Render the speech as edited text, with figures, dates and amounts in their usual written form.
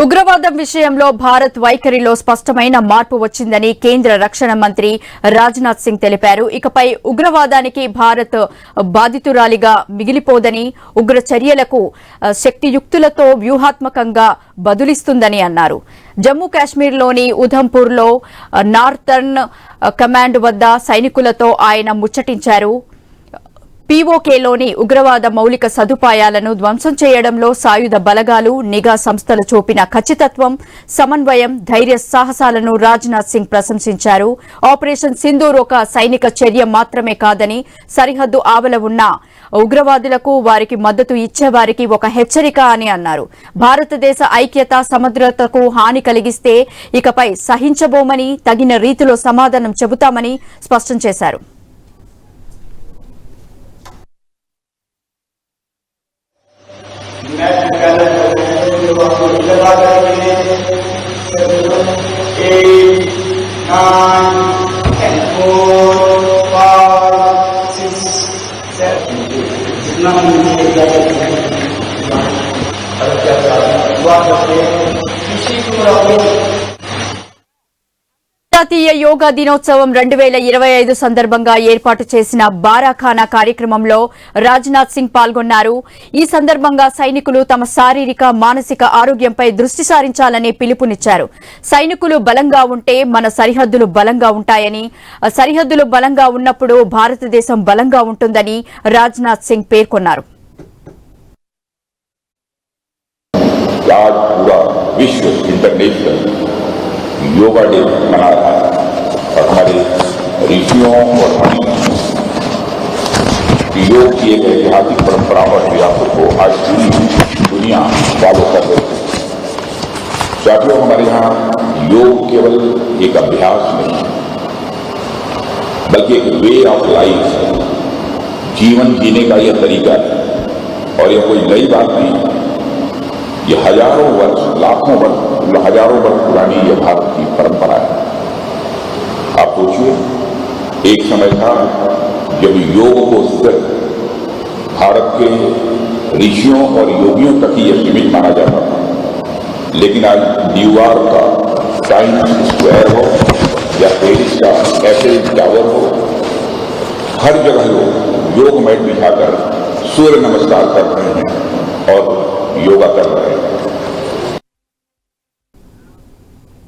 ఉగ్రవాదం విషయంలో భారత్ వైఖరిలో స్పష్టమైన మార్పు వచ్చిందని కేంద్ర రక్షణ మంత్రి రాజ్నాథ్ సింగ్ తెలిపారు. ఇకపై ఉగ్రవాదానికి భారత్ బాధితురాలిగా మిగిలిపోదని, ఉగ్ర చర్యలకు శక్తియుక్తులతో వ్యూహాత్మకంగా బదులిస్తుందని అన్నారు. జమ్మూ కాశ్మీర్లోని ఉధంపూర్లో నార్థర్న్ కమాండ్ వద్ద సైనికులతో ఆయన ముచ్చటించారు. పీఓకేలోని ఉగ్రవాద మౌలిక సదుపాయాలను ధ్వంసం చేయడంలో సాయుధ బలగాలు, నిఘా సంస్థలు చూపిన ఖచ్చితత్వం, సమన్వయం, ధైర్య సాహసాలను రాజ్నాథ్ సింగ్ ప్రశంసించారు. ఆపరేషన్ సింధూర్ ఒక సైనిక చర్య మాత్రమే కాదని, సరిహద్దు ఆవల ఉన్న ఉగ్రవాదులకు, వారికి మద్దతు ఇచ్చేవారికి ఒక హెచ్చరిక అని అన్నారు. భారతదేశ ఐక్యత, సమగ్రతకు హాని కలిగిస్తే ఇకపై సహించబోమని, తగిన రీతిలో సమాధానం చెబుతామని స్పష్టం చేశారు. జాతీయ యోగా దినోత్సవం 2025 సందర్భంగా ఏర్పాటు చేసిన బారాఖానా కార్యక్రమంలో రాజ్నాథ్ సింగ్ పాల్గొన్నారు. ఈ సందర్భంగా సైనికులు తమ శారీరక, మానసిక ఆరోగ్యంపై దృష్టి సారించాలని పిలుపునిచ్చారు. సైనికులు బలంగా ఉంటే మన సరిహద్దులు బలంగా ఉంటాయని, సరిహద్దులు బలంగా ఉన్నప్పుడు భారతదేశం బలంగా ఉంటుందని రాజ్నాథ్ సింగ్ పేర్కొన్నారు. योगा डे मना रहा है और हमारे ऋषियों और मुनियों योग की एक ऐतिहासिक परंपरा और विरासत को आज पूरी दुनिया फॉलो कर रही है। साथियों, हमारे यहाँ योग केवल एक अभ्यास नहीं है, बल्कि एक वे ऑफ लाइफ है, जीवन जीने का यह तरीका है। और यह कोई नई बात नहीं है, ये हजारों वर्ष, लाखों वर्ष, हजारों वर्ष पुरानी यह भारत की परंपरा है। आप सोचिए, एक समय था जब योग को सिर्फ भारत के ऋषियों और योगियों तक ही यह सीमित माना जाता था, लेकिन आज न्यूयॉर्क का टाइम्स स्क्वायर हो या पेरिस का ऐफेल टावर हो, हर जगह लोग योग मैट बिछाकर सूर्य नमस्कार कर रहे हैं और योगा कर रहे हैं।